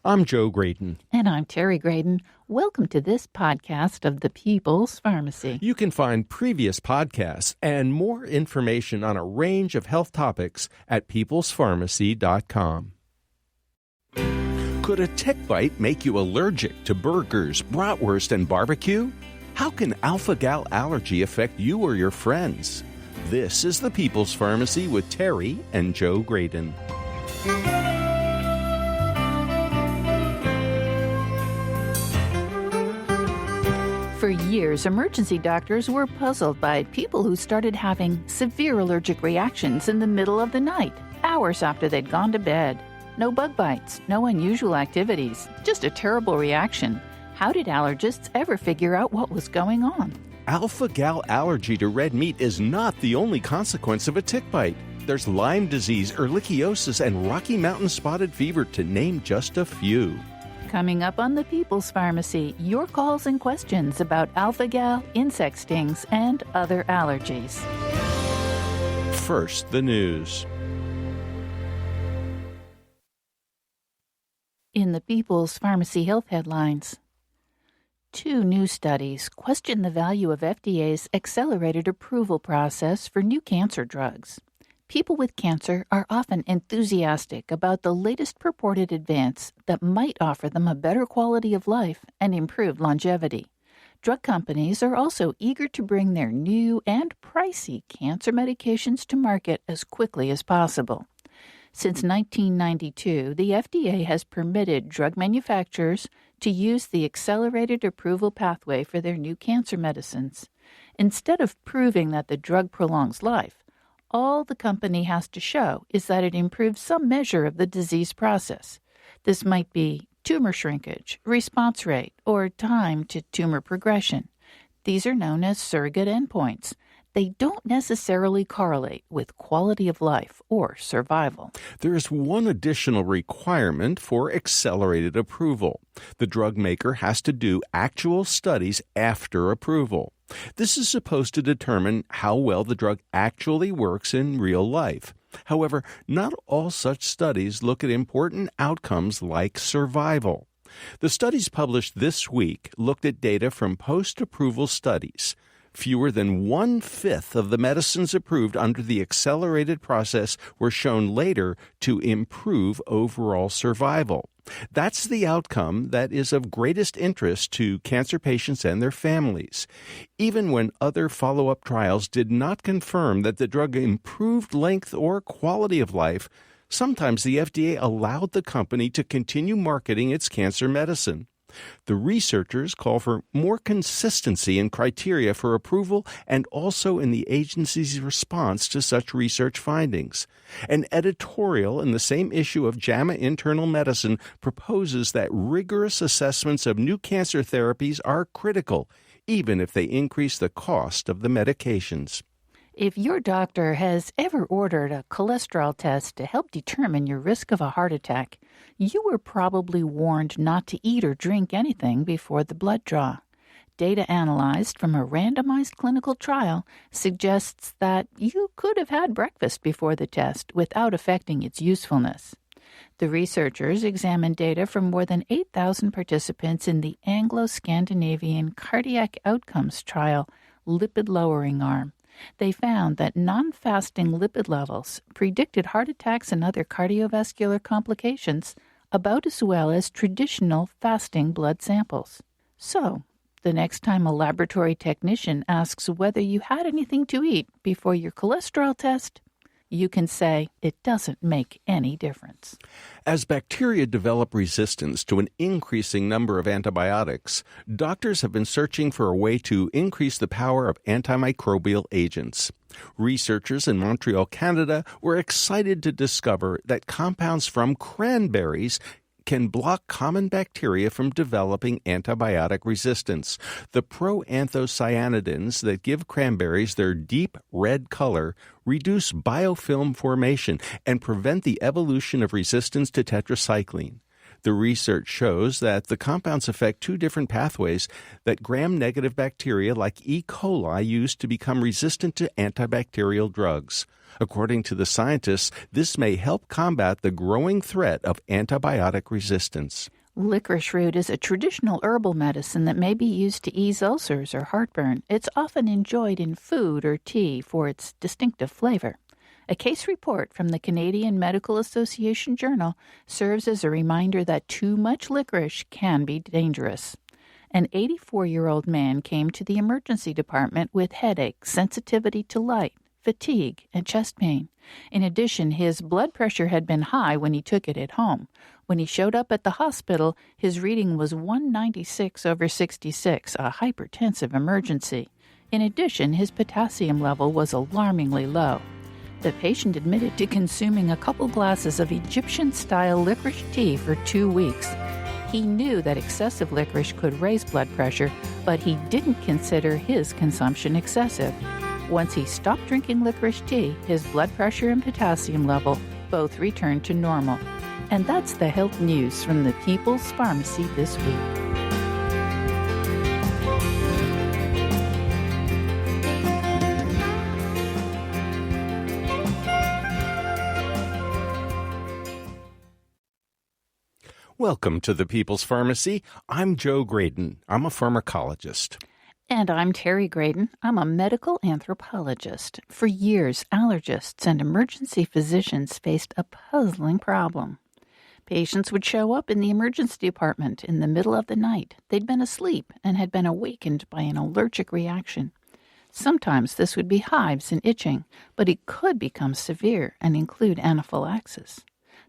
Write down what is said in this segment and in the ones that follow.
I'm Joe Graydon. And I'm Terry Graydon. Welcome to this podcast of the People's Pharmacy. You can find previous podcasts and more information on a range of health topics at peoplespharmacy.com. Could a tick bite make you allergic to burgers, bratwurst, and barbecue? How can alpha-gal allergy affect you or your friends? This is the People's Pharmacy with Terry and Joe Graydon. For years, emergency doctors were puzzled by people who started having severe allergic reactions in the middle of the night, hours after they'd gone to bed. No bug bites, no unusual activities, just a terrible reaction. How did allergists ever figure out what was going on? Alpha-gal allergy to red meat is not the only consequence of a tick bite. There's Lyme disease, ehrlichiosis, and Rocky Mountain spotted fever, to name just a few. Coming up on the People's Pharmacy, your calls and questions about alpha-gal, insect stings, and other allergies. First, the news. In the People's Pharmacy Health Headlines, 2 new studies question the value of FDA's accelerated approval process for new cancer drugs. People with cancer are often enthusiastic about the latest purported advance that might offer them a better quality of life and improved longevity. Drug companies are also eager to bring their new and pricey cancer medications to market as quickly as possible. Since 1992, the FDA has permitted drug manufacturers to use the accelerated approval pathway for their new cancer medicines. Instead of proving that the drug prolongs life, all the company has to show is that it improves some measure of the disease process. This might be tumor shrinkage, response rate, or time to tumor progression. These are known as surrogate endpoints. They don't necessarily correlate with quality of life or survival. There is one additional requirement for accelerated approval. The drug maker has to do actual studies after approval. This is supposed to determine how well the drug actually works in real life. However, not all such studies look at important outcomes like survival. The studies published this week looked at data from post-approval studies. Fewer than 1/5 of the medicines approved under the accelerated process were shown later to improve overall survival. That's the outcome that is of greatest interest to cancer patients and their families. Even when other follow-up trials did not confirm that the drug improved length or quality of life, sometimes the FDA allowed the company to continue marketing its cancer medicine. The researchers call for more consistency in criteria for approval and also in the agency's response to such research findings. An editorial in the same issue of JAMA Internal Medicine proposes that rigorous assessments of new cancer therapies are critical, even if they increase the cost of the medications. If your doctor has ever ordered a cholesterol test to help determine your risk of a heart attack, you were probably warned not to eat or drink anything before the blood draw. Data analyzed from a randomized clinical trial suggests that you could have had breakfast before the test without affecting its usefulness. The researchers examined data from more than 8,000 participants in the Anglo-Scandinavian Cardiac Outcomes Trial lipid-lowering arm. They found that non-fasting lipid levels predicted heart attacks and other cardiovascular complications about as well as traditional fasting blood samples. So, the next time a laboratory technician asks whether you had anything to eat before your cholesterol test, you can say it doesn't make any difference. As bacteria develop resistance to an increasing number of antibiotics, doctors have been searching for a way to increase the power of antimicrobial agents. Researchers in Montreal, Canada, were excited to discover that compounds from cranberries can block common bacteria from developing antibiotic resistance. The proanthocyanidins that give cranberries their deep red color reduce biofilm formation and prevent the evolution of resistance to tetracycline. The research shows that the compounds affect two different pathways that gram-negative bacteria like E. coli use to become resistant to antibacterial drugs. According to the scientists, this may help combat the growing threat of antibiotic resistance. Licorice root is a traditional herbal medicine that may be used to ease ulcers or heartburn. It's often enjoyed in food or tea for its distinctive flavor. A case report from the Canadian Medical Association Journal serves as a reminder that too much licorice can be dangerous. An 84-year-old man came to the emergency department with headache, sensitivity to light, fatigue, and chest pain. In addition, his blood pressure had been high when he took it at home. When he showed up at the hospital, his reading was 196/66, a hypertensive emergency. In addition, his potassium level was alarmingly low. The patient admitted to consuming a couple glasses of Egyptian-style licorice tea for 2 weeks. He knew that excessive licorice could raise blood pressure, but he didn't consider his consumption excessive. Once he stopped drinking licorice tea, his blood pressure and potassium level both returned to normal. And that's the health news from the People's Pharmacy this week. Welcome to the People's Pharmacy. I'm Joe Graydon. I'm a pharmacologist. And I'm Terry Graydon. I'm a medical anthropologist. For years, allergists and emergency physicians faced a puzzling problem. Patients would show up in the emergency department in the middle of the night. They'd been asleep and had been awakened by an allergic reaction. Sometimes this would be hives and itching, but it could become severe and include anaphylaxis.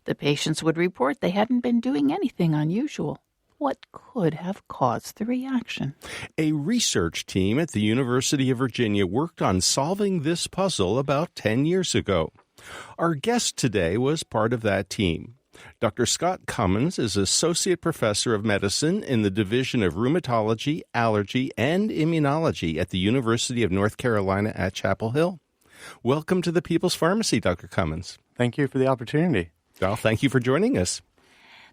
The patients would report they hadn't been doing anything unusual. What could have caused the reaction? A research team at the University of Virginia worked on solving this puzzle about 10 years ago. Our guest today was part of that team. Dr. Scott Cummins is Associate Professor of Medicine in the Division of Rheumatology, Allergy, and Immunology at the University of North Carolina at Chapel Hill. Welcome to the People's Pharmacy, Dr. Cummins. Thank you for the opportunity. Well, thank you for joining us.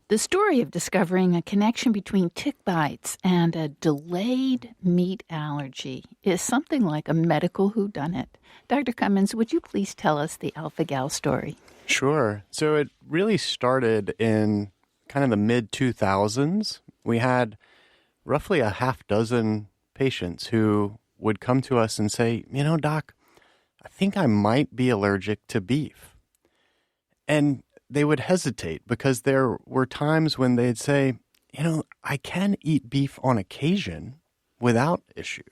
The story of discovering a connection between tick bites and a delayed meat allergy is something like a medical whodunit. Dr. Cummins, would you please tell us the alpha-gal story? Sure. So it really started in kind of the mid-2000s. We had roughly a half dozen patients who would come to us and say, Doc, I think I might be allergic to beef. And they would hesitate because there were times when they'd say, I can eat beef on occasion without issue.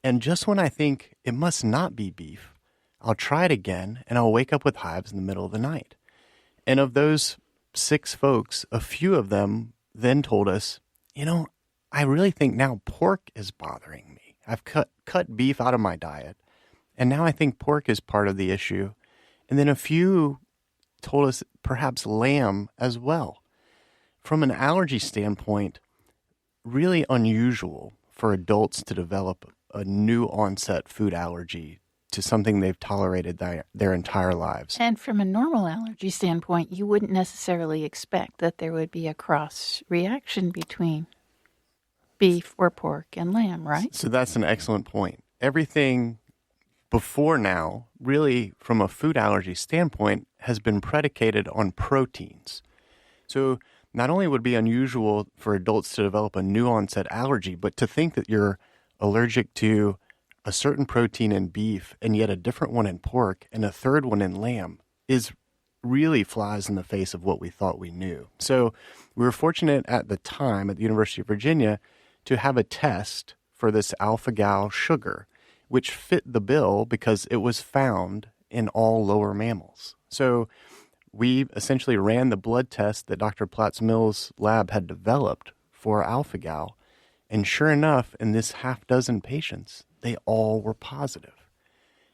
And just when I think it must not be beef, I'll try it again and I'll wake up with hives in the middle of the night. And of those 6 folks, a few of them then told us, I really think now pork is bothering me. I've cut beef out of my diet, and now I think pork is part of the issue. And then a few told us perhaps lamb as well. From an allergy standpoint, really unusual for adults to develop a new onset food allergy to something they've tolerated their entire lives. And from a normal allergy standpoint, you wouldn't necessarily expect that there would be a cross reaction between beef or pork and lamb, right? So that's an excellent point. Everything before now, really from a food allergy standpoint, has been predicated on proteins. So not only would it be unusual for adults to develop a new onset allergy, but to think that you're allergic to a certain protein in beef and yet a different one in pork and a third one in lamb is really flies in the face of what we thought we knew. So we were fortunate at the time at the University of Virginia to have a test for this alpha-gal sugar, which fit the bill because it was found in all lower mammals. So we essentially ran the blood test that Dr. Platts-Mills' lab had developed for alpha-gal, and sure enough, in this half dozen patients, they all were positive.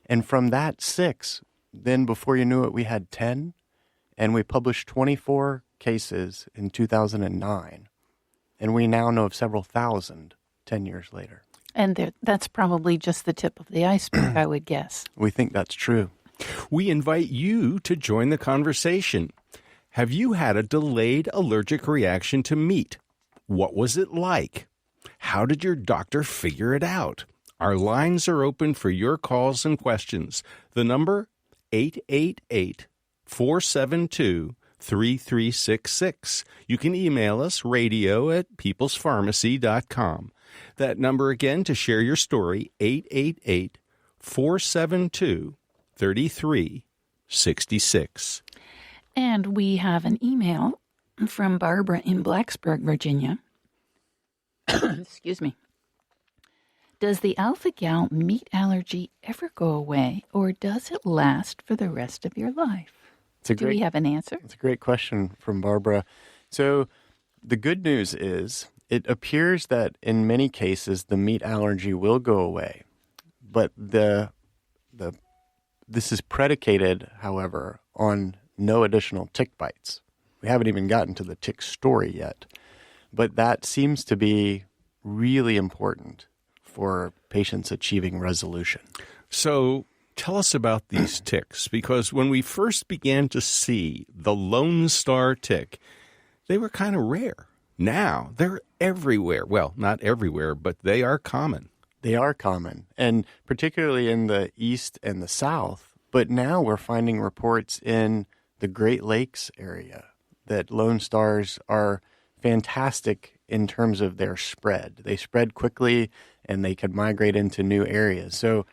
And from that 6, then before you knew it, we had 10, and we published 24 cases in 2009, and we now know of several thousand 10 years later. And that's probably just the tip of the iceberg, I would guess. We think that's true. We invite you to join the conversation. Have you had a delayed allergic reaction to meat? What was it like? How did your doctor figure it out? Our lines are open for your calls and questions. The number 888-472-3366. You can email us radio@peoplespharmacy.com. That number again to share your story, 888-472-3366. And we have an email from Barbara in Blacksburg, Virginia. Excuse me. Does the alpha-gal meat allergy ever go away, or does it last for the rest of your life? Do we have an answer? It's a great question from Barbara. So the good news is it appears that in many cases the meat allergy will go away, but this is predicated, however, on no additional tick bites. We haven't even gotten to the tick story yet, but that seems to be really important for patients achieving resolution. So tell us about these ticks, because when we first began to see the Lone Star tick, they were kind of rare. Now they're everywhere. Well, not everywhere, but they are common. They are common, and particularly in the East and the South. But now we're finding reports in the Great Lakes area that Lone Stars are fantastic in terms of their spread. They spread quickly and they could migrate into new areas. So,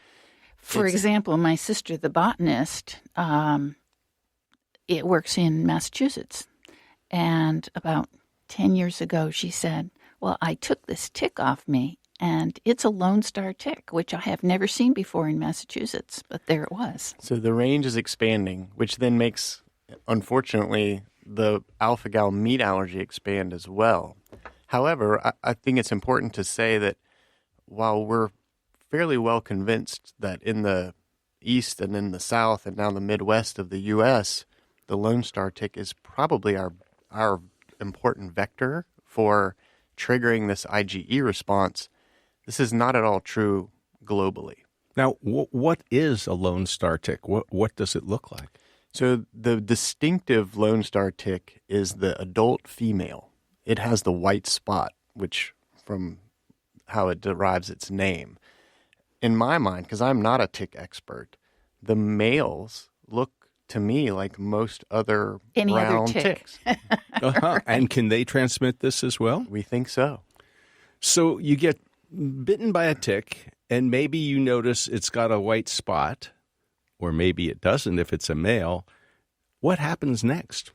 for example, my sister, the botanist, it works in Massachusetts. And about 10 years ago, she said, well, I took this tick off me, and it's a Lone Star tick, which I have never seen before in Massachusetts, but there it was. So the range is expanding, which then makes, unfortunately, the alpha-gal meat allergy expand as well. However, I think it's important to say that while we're fairly well convinced that in the East and in the South and now the Midwest of the U.S., the Lone Star tick is probably our important vector for triggering this IgE response, this is not at all true globally. Now, what is a Lone Star tick? What does it look like? So the distinctive Lone Star tick is the adult female. It has the white spot, which from how it derives its name. In my mind, because I'm not a tick expert, the males look to me like most other brown ticks. Right. And can they transmit this as well? We think so. So you get bitten by a tick, and maybe you notice it's got a white spot, or maybe it doesn't if it's a male. What happens next?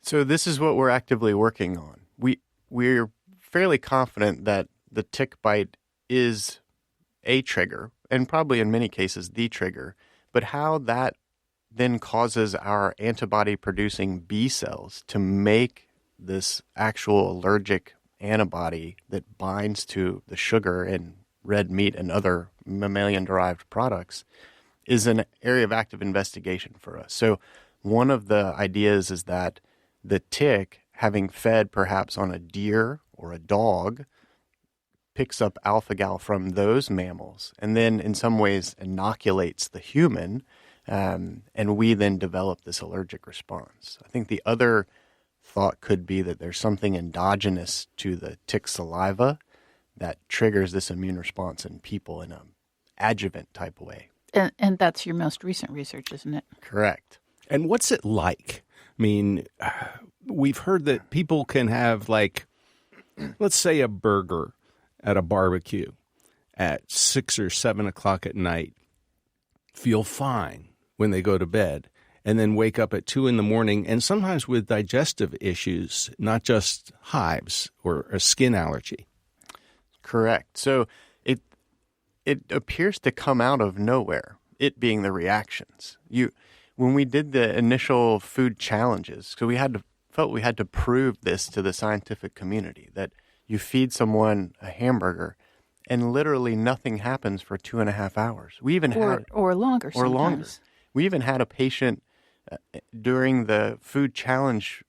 So this is what we're actively working on. We're fairly confident that the tick bite is a trigger, and probably in many cases the trigger, but how that then causes our antibody-producing B cells to make this actual allergic antibody that binds to the sugar in red meat and other mammalian-derived products is an area of active investigation for us. So one of the ideas is that the tick, having fed perhaps on a deer or a dog, picks up alpha-gal from those mammals and then in some ways inoculates the human, and we then develop this allergic response. I think the other thought could be that there's something endogenous to the tick saliva that triggers this immune response in people in an adjuvant type way. And that's your most recent research, isn't it? Correct. And what's it like? I mean, we've heard that people can have, like, let's say a burger at a barbecue at 6 or 7 o'clock at night, feel fine when they go to bed, and then wake up at 2 in the morning, and sometimes with digestive issues, not just hives or a skin allergy. Correct. So it appears to come out of nowhere, it being the reactions. When we did the initial food challenges, so felt we had to prove this to the scientific community, that you feed someone a hamburger and literally nothing happens for 2.5 hours. We even or longer sometimes. Or longer. We even had a patient during the food challenge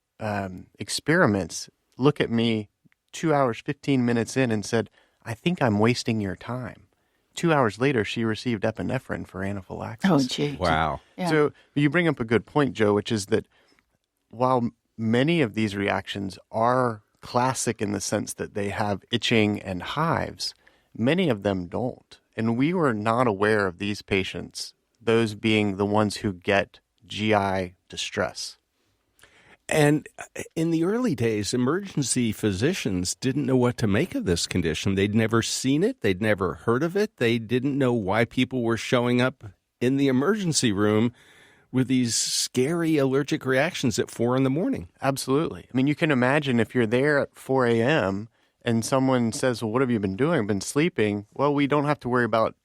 experiments look at me 2 hours, 15 minutes in and said, I think I'm wasting your time. 2 hours later, she received epinephrine for anaphylaxis. Oh, gee. Wow. Yeah. So you bring up a good point, Joe, which is that while many of these reactions are classic in the sense that they have itching and hives, many of them don't. And we were not aware of these patients, those being the ones who get GI distress. And in the early days, emergency physicians didn't know what to make of this condition. They'd never seen it. They'd never heard of it. They didn't know why people were showing up in the emergency room with these scary allergic reactions at 4 a.m. Absolutely. I mean, you can imagine if you're there at 4 a.m. and someone says, well, what have you been doing? I've been sleeping. Well, we don't have to worry about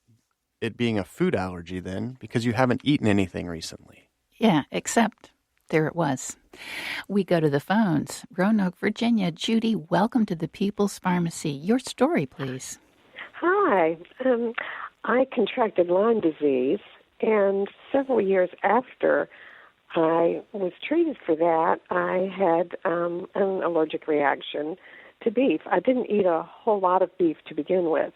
it being a food allergy then because you haven't eaten anything recently. Yeah, except there it was. We go to the phones. Roanoke, Virginia. Judy, welcome to the People's Pharmacy. Your story, please. Hi. I contracted Lyme disease, and several years after I was treated for that, I had an allergic reaction to beef. I didn't eat a whole lot of beef to begin with,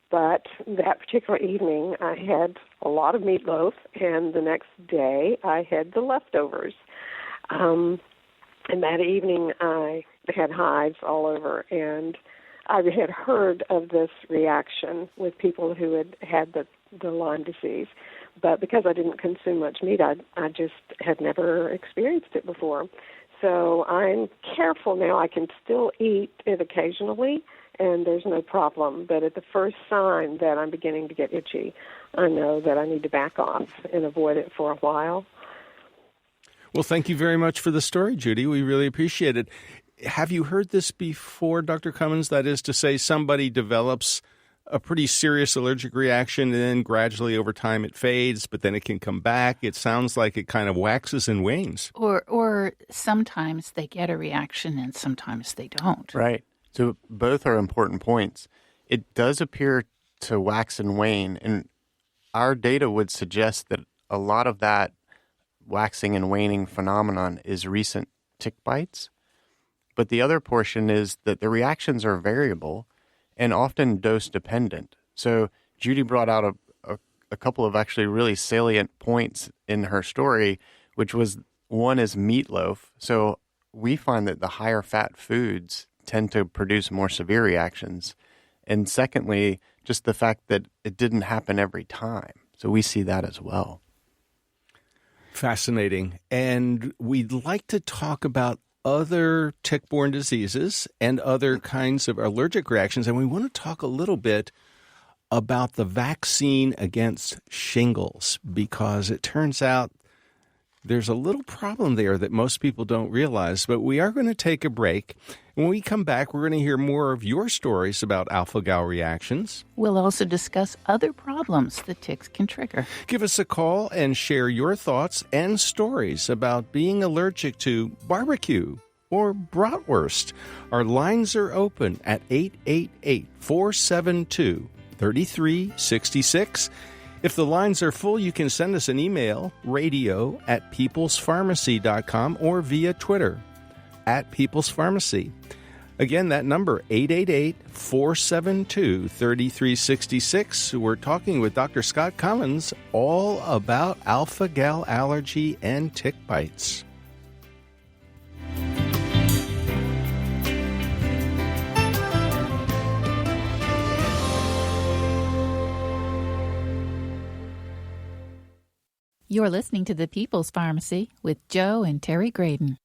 but that particular evening I had a lot of meatloaf, and the next day I had the leftovers. And that evening I had hives all over, and I had heard of this reaction with people who had had the Lyme disease. But because I didn't consume much meat, I just had never experienced it before. So I'm careful now. I can still eat it occasionally, and there's no problem. But at the first sign that I'm beginning to get itchy, I know that I need to back off and avoid it for a while. Well, thank you very much for the story, Judy. We really appreciate it. Have you heard this before, Dr. Cummins? That is to say, somebody develops a pretty serious allergic reaction, and then gradually over time it fades, but then it can come back. It sounds like it kind of waxes and wanes. Or sometimes they get a reaction and sometimes they don't. Right. So both are important points. It does appear to wax and wane, and our data would suggest that a lot of that waxing and waning phenomenon is recent tick bites. But the other portion is that the reactions are variable and often dose dependent. So Judy brought out a couple of actually really salient points in her story, which was one is meatloaf. So we find that the higher fat foods tend to produce more severe reactions. And secondly, just the fact that it didn't happen every time. So we see that as well. Fascinating. And we'd like to talk about other tick-borne diseases and other kinds of allergic reactions. And we want to talk a little bit about the vaccine against shingles, because it turns out there's a little problem there that most people don't realize. But we are going to take a break. When we come back, we're going to hear more of your stories about alpha-gal reactions. We'll also discuss other problems the ticks can trigger. Give us a call and share your thoughts and stories about being allergic to barbecue or bratwurst. Our lines are open at 888-472-3366. If the lines are full, you can send us an email, radio@peoplespharmacy.com, or via Twitter, @peoplespharmacy. Again, that number, 888-472-3366. We're talking with Dr. Scott Cummins all about alpha-gal allergy and tick bites. You're listening to the People's Pharmacy with Joe and Terry Graydon.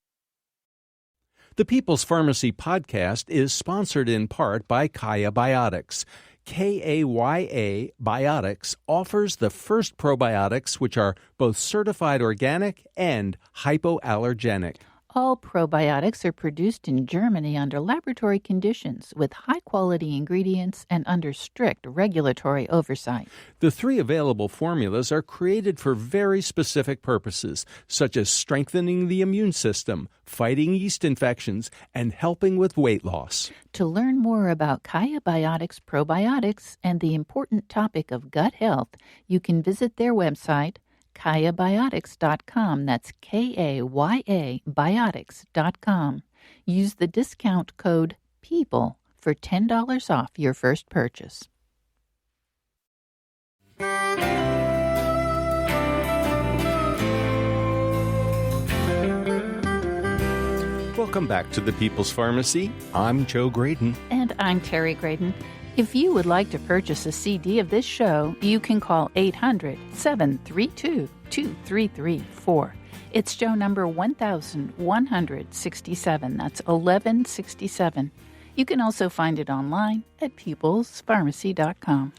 The People's Pharmacy podcast is sponsored in part by Kaya Biotics. KAYA Biotics offers the first probiotics which are both certified organic and hypoallergenic. All probiotics are produced in Germany under laboratory conditions with high-quality ingredients and under strict regulatory oversight. The 3 available formulas are created for very specific purposes, such as strengthening the immune system, fighting yeast infections, and helping with weight loss. To learn more about Kaya Biotics probiotics and the important topic of gut health, you can visit their website, KayaBiotics.com. That's KAYA Biotics.com. Use the discount code PEOPLE for $10 off your first purchase. Welcome back to the People's Pharmacy. I'm Joe Graydon. And I'm Terry Graydon. If you would like to purchase a CD of this show, you can call 800-732-2334. It's show number 1167. That's 1167. You can also find it online at peoplespharmacy.com.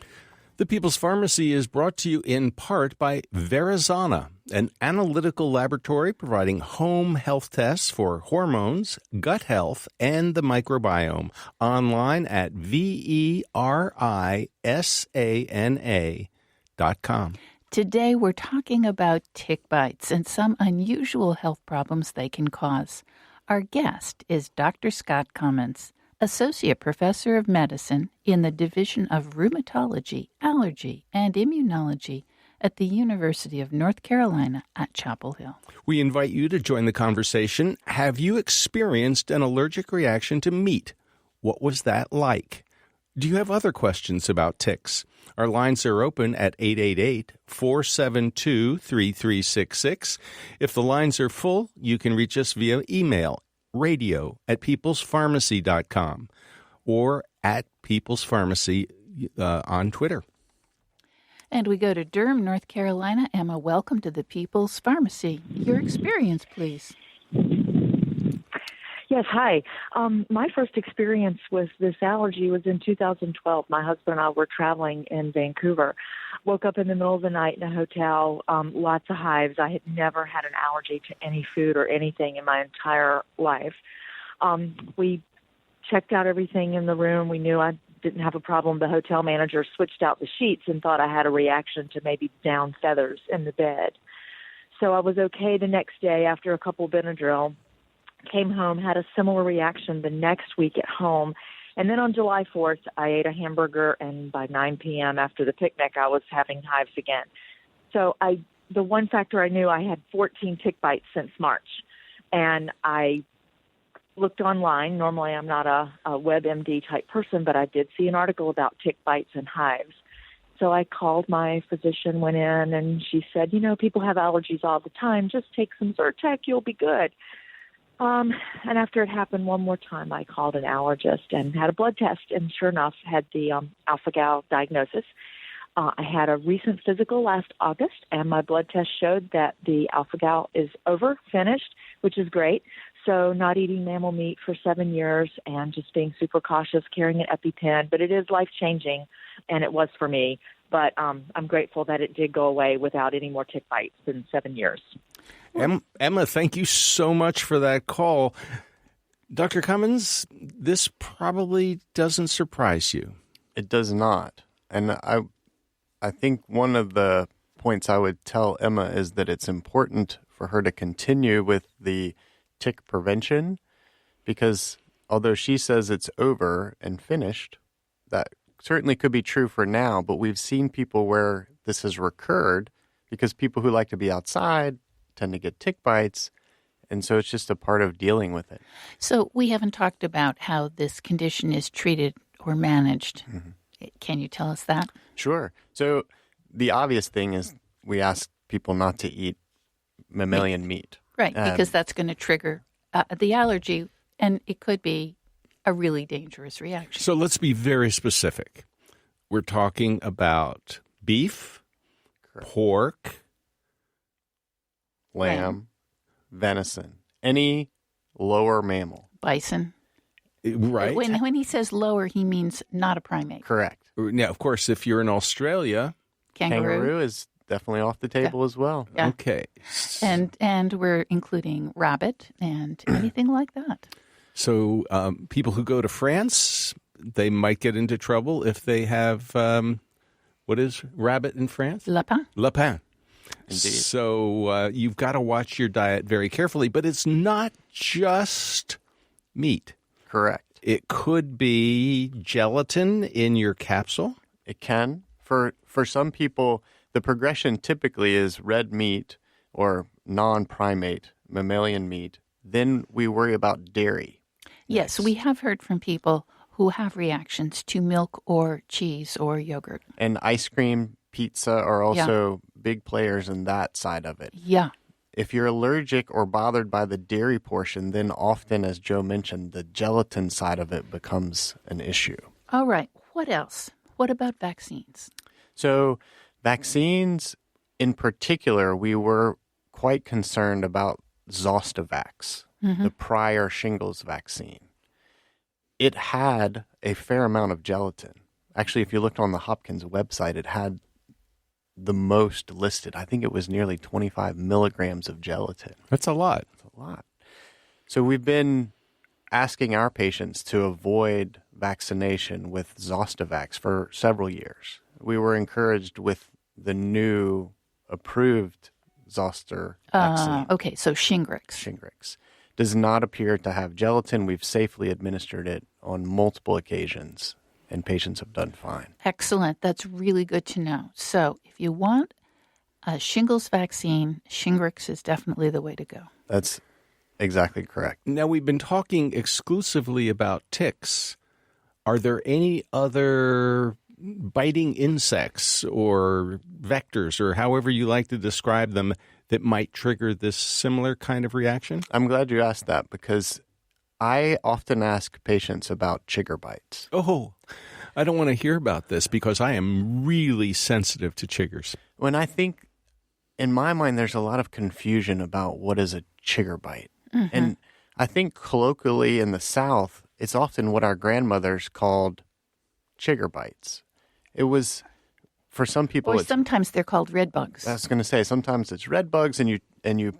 The People's Pharmacy is brought to you in part by Verizana, an analytical laboratory providing home health tests for hormones, gut health, and the microbiome. Online at verisana.com. Today we're talking about tick bites and some unusual health problems they can cause. Our guest is Dr. Scott Cummins, Associate Professor of Medicine in the Division of Rheumatology, Allergy, and Immunology at the University of North Carolina at Chapel Hill. We invite you to join the conversation. Have you experienced an allergic reaction to meat? What was that like? Do you have other questions about ticks? Our lines are open at 888-472-3366. If the lines are full, you can reach us via email, radio@peoplespharmacy.com, or at People's Pharmacy on Twitter. And we go to Durham, North Carolina. Emma, welcome to the People's Pharmacy. Your experience, please. Yes, hi. My first experience with this allergy was in 2012. My husband and I were traveling in Vancouver. Woke up in the middle of the night in a hotel, lots of hives. I had never had an allergy to any food or anything in my entire life. We checked out everything in the room. We knew I didn't have a problem. The hotel manager switched out the sheets and thought I had a reaction to maybe down feathers in the bed. So I was okay the next day after a couple Benadryl. Came home, had a similar reaction the next week at home. And then on July 4th, I ate a hamburger, and by 9 p.m. after the picnic, I was having hives again. So the one factor I knew, I had 14 tick bites since March. And I looked online. Normally, I'm not a WebMD type person, but I did see an article about tick bites and hives. So I called my physician, went in, and she said, people have allergies all the time. Just take some Zyrtec, you'll be good. And after it happened one more time, I called an allergist and had a blood test, and sure enough, had the alpha-gal diagnosis. I had a recent physical last August, and my blood test showed that the alpha-gal is finished, which is great. So not eating mammal meat for 7 years and just being super cautious, carrying an EpiPen. But it is life-changing, and it was for me. But I'm grateful that it did go away without any more tick bites in 7 years. Emma, thank you so much for that call. Dr. Cummins, this probably doesn't surprise you. It does not. And I think one of the points I would tell Emma is that it's important for her to continue with the tick prevention, because although she says it's over and finished, that certainly could be true for now, but we've seen people where this has recurred because people who like to be outside tend to get tick bites, and so it's just a part of dealing with it. So we haven't talked about how this condition is treated or managed. Mm-hmm. Can you tell us that? Sure. So the obvious thing is we ask people not to eat mammalian meat. Right, because that's going to trigger the allergy, and it could be a really dangerous reaction. So let's be very specific. We're talking about beef, correct, pork, lamb, venison, any lower mammal. Bison. Right. When he says lower, he means not a primate. Correct. Now, of course, if you're in Australia, kangaroo is definitely off the table as well. Yeah. Okay. And we're including rabbit and anything like that. So people who go to France, they might get into trouble if they have, what is rabbit in France? Lapin. Lapin. Indeed. So you've got to watch your diet very carefully, but it's not just meat. Correct. It could be gelatin in your capsule. It can. For some people, the progression typically is red meat or non-primate mammalian meat. Then we worry about dairy. Yes, we have heard from people who have reactions to milk or cheese or yogurt. And ice cream, pizza are also big players in that side of it. Yeah. if you're allergic or bothered by the dairy portion, then often, as Joe mentioned, the gelatin side of it becomes an issue. All right. What else? What about vaccines? So vaccines in particular, we were quite concerned about Zostavax, the prior shingles vaccine. It had a fair amount of gelatin. Actually, if you looked on the Hopkins website, it had the most listed. I think it was nearly 25 milligrams of gelatin. That's a lot. That's a lot. So we've been asking our patients to avoid vaccination with Zostavax for several years. We were encouraged with the new approved Zoster vaccine. Okay, so Shingrix. Shingrix does not appear to have gelatin. We've safely administered it on multiple occasions, and patients have done fine. Excellent. That's really good to know. So if you want a shingles vaccine, Shingrix is definitely the way to go. That's exactly correct. Now, we've been talking exclusively about ticks. Are there any other biting insects or vectors, or however you like to describe them, that might trigger this similar kind of reaction? I'm glad you asked that because I often ask patients about chigger bites. Oh, I don't want to hear about this because I am really sensitive to chiggers. When I think, in my mind, there's a lot of confusion about what is a chigger bite. And I think colloquially in the South, it's often what our grandmothers called chigger bites. It was, for some people, Or sometimes they're called red bugs. I was going to say, sometimes it's red bugs, and you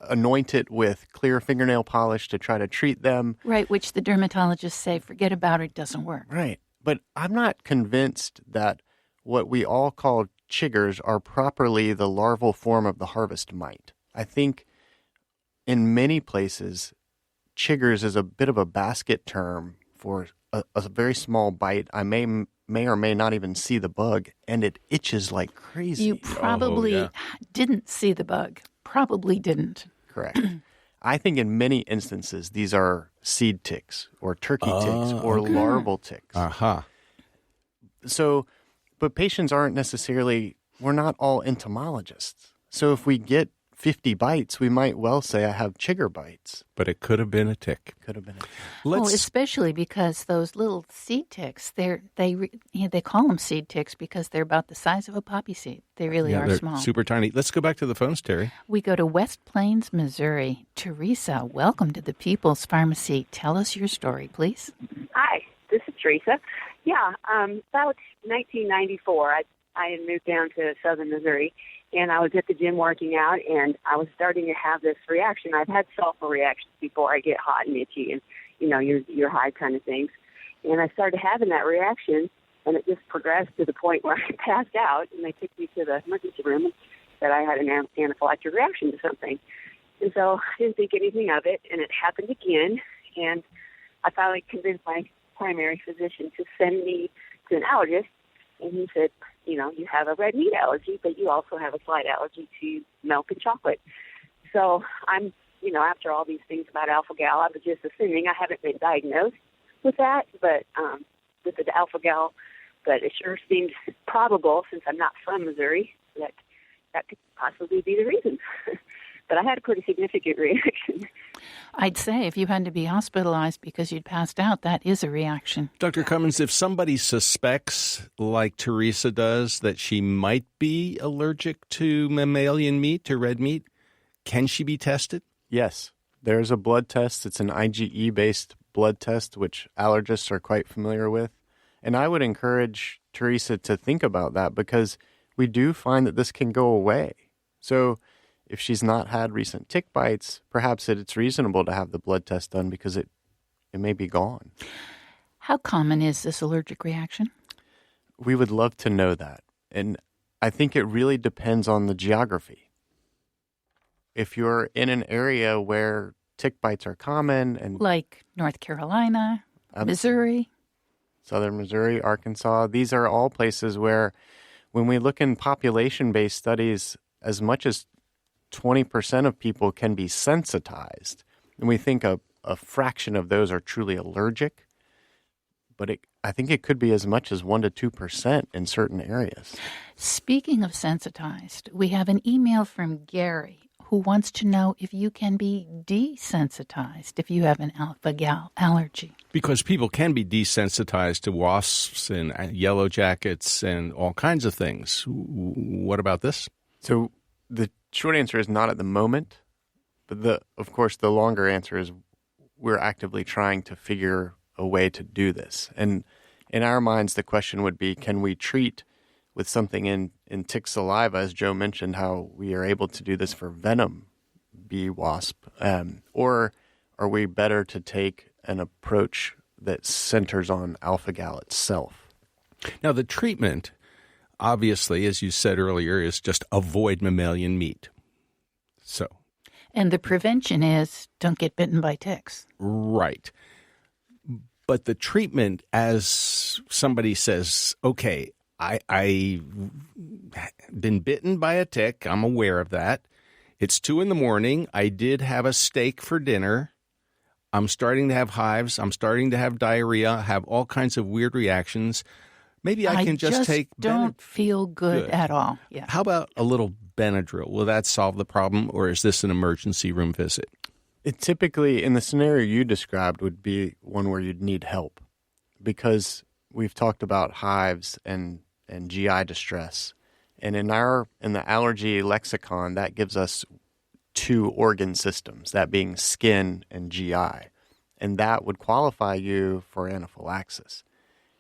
anoint it with clear fingernail polish to try to treat them. Right, which the dermatologists say, forget about it, doesn't work. Right. But I'm not convinced that what we all call chiggers are properly the larval form of the harvest mite. I think in many places, chiggers is a bit of a basket term for a very small bite. I may or may not even see the bug, and it itches like crazy. You probably didn't see the bug. Probably didn't. Correct. I think in many instances, these are seed ticks or turkey ticks or larval ticks. So, but patients aren't necessarily, we're not all entomologists. So if we get 50 bites, we might well say I have chigger bites. But it could have been a tick. Could have been a tick. Well, especially because those little seed ticks, they call them seed ticks because they're about the size of a poppy seed. They really are they're small. Super tiny. Let's go back to the phones, Terry. We go to West Plains, Missouri. Teresa, welcome to the People's Pharmacy. Tell us your story, please. Hi, this is Teresa. Yeah, about 1994, I had moved down to southern Missouri, and I was at the gym working out, and I was starting to have this reaction. I've had sulfur reactions before. I get hot and itchy and, your high kind of things. And I started having that reaction, and it just progressed to the point where I passed out, and they took me to the emergency room and said I had an anaphylactic reaction to something. And so I didn't think anything of it, and it happened again, and I finally convinced my primary physician to send me to an allergist, and he said, you have a red meat allergy, but you also have a slight allergy to milk and chocolate. So I'm, after all these things about alpha-gal, I was just assuming I haven't been diagnosed with that, but with the alpha-gal, but it sure seems probable, since I'm not from Missouri, that could possibly be the reason. But I had a pretty significant reaction. I'd say if you had to be hospitalized because you'd passed out, that is a reaction. Dr. Cummins, if somebody suspects, like Teresa does, that she might be allergic to mammalian meat, to red meat, can she be tested? Yes. There's a blood test. It's an IgE-based blood test, which allergists are quite familiar with. And I would encourage Teresa to think about that because we do find that this can go away. So if she's not had recent tick bites, perhaps it's reasonable to have the blood test done because it may be gone. How common is this allergic reaction? We would love to know that. And I think it really depends on the geography. If you're in an area where tick bites are common and like North Carolina, Missouri, Southern Missouri, Arkansas, these are all places where when we look in population-based studies, as much as 20% of people can be sensitized. And we think a fraction of those are truly allergic. But I think it could be as much as 1% to 2% in certain areas. Speaking of sensitized, we have an email from Gary who wants to know if you can be desensitized if you have an alpha-gal allergy. Because people can be desensitized to wasps and yellow jackets and all kinds of things. What about this? So the short answer is not at the moment, but of course the longer answer is we're actively trying to figure a way to do this. And in our minds, the question would be, can we treat with something in tick saliva, as Joe mentioned, how we are able to do this for venom bee wasp, or are we better to take an approach that centers on alpha-gal itself? Now, the treatment, obviously, as you said earlier, is just avoid mammalian meat. So. And the prevention is don't get bitten by ticks. Right. But the treatment, as somebody says, okay, I've been bitten by a tick. I'm aware of that. It's 2 a.m. I did have a steak for dinner. I'm starting to have hives. I'm starting to have diarrhea, have all kinds of weird reactions. Maybe I can just take don't feel good at all. Yeah. How about a little Benadryl? Will that solve the problem, or is this an emergency room visit? It typically, in the scenario you described, would be one where you'd need help, because we've talked about hives and GI distress. And in the allergy lexicon, that gives us 2 organ systems, that being skin and GI. And that would qualify you for anaphylaxis.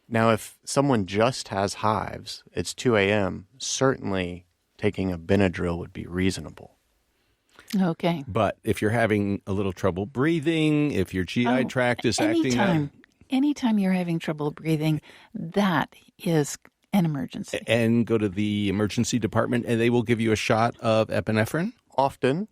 Now, if someone just has hives, it's 2 a.m., certainly taking a Benadryl would be reasonable. Okay. But if you're having a little trouble breathing, if your GI tract is acting up. Anytime you're having trouble breathing, that is an emergency. And go to the emergency department and they will give you a shot of epinephrine? Often,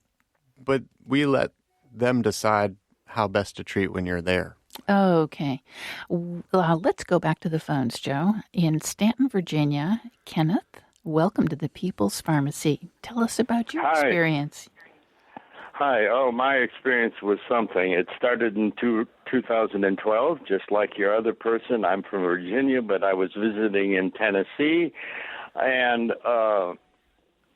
but we let them decide how best to treat when you're there. Okay. Let's go back to the phones, Joe. In Stanton, Virginia, Kenneth, welcome to the People's Pharmacy. Tell us about your experience. Hi. Oh, my experience was something. It started in 2012, just like your other person. I'm from Virginia, but I was visiting in Tennessee. And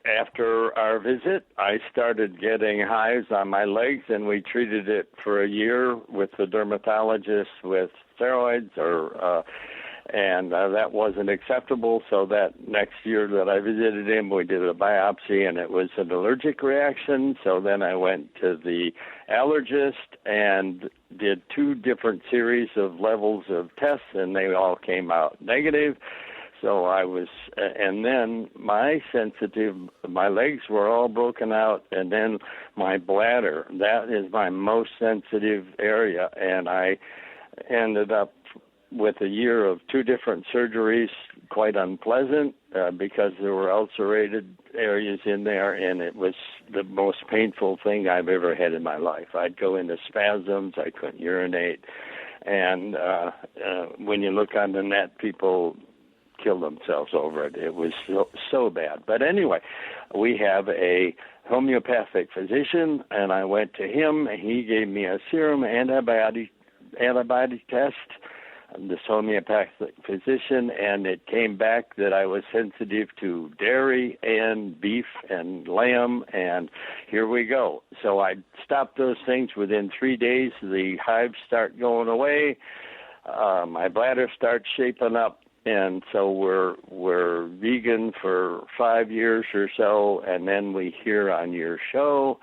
after our visit, I started getting hives on my legs, and we treated it for a year with the dermatologist with steroids, and that wasn't acceptable. So that next year that I visited him, we did a biopsy, and it was an allergic reaction. So then I went to the allergist and did 2 different series of levels of tests, and they all came out negative. So I was, and then my legs were all broken out, and then my bladder, that is my most sensitive area, and I ended up with a year of 2 different surgeries, quite unpleasant, because there were ulcerated areas in there, and it was the most painful thing I've ever had in my life. I'd go into spasms, I couldn't urinate, and when you look on the net, people kill themselves over it. It was so bad. But anyway, we have a homeopathic physician, and I went to him, and he gave me a serum antibiotic test, this homeopathic physician, and it came back that I was sensitive to dairy and beef and lamb, and here we go. So I stopped those things. Within 3 days, the hives start going away. My bladder starts shaping up. And so we're vegan for 5 years or so, and then we hear on your show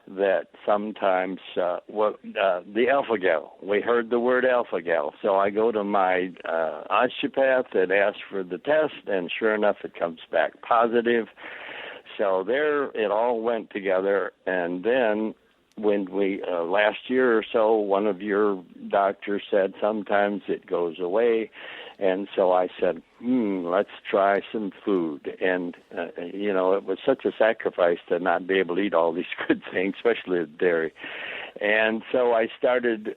that sometimes the alpha-gal. We heard the word alpha-gal. So I go to my osteopath and ask for the test, and sure enough, it comes back positive. So there it all went together. And then when we last year or so, one of your doctors said sometimes it goes away. And so I said, let's try some food. And, it was such a sacrifice to not be able to eat all these good things, especially the dairy. And so I started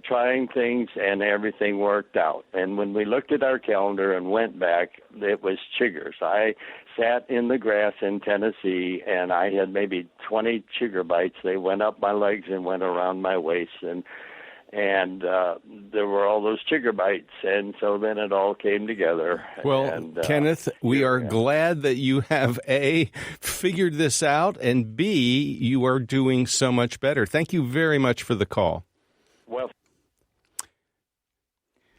trying things, and everything worked out. And when we looked at our calendar and went back, it was chiggers. I sat in the grass in Tennessee, and I had maybe 20 chigger bites. They went up my legs and went around my waist. And there were all those chigger bites, and so then it all came together. Well, and, Kenneth, we are glad that you have, A, figured this out, and B, you are doing so much better. Thank you very much for the call. Well,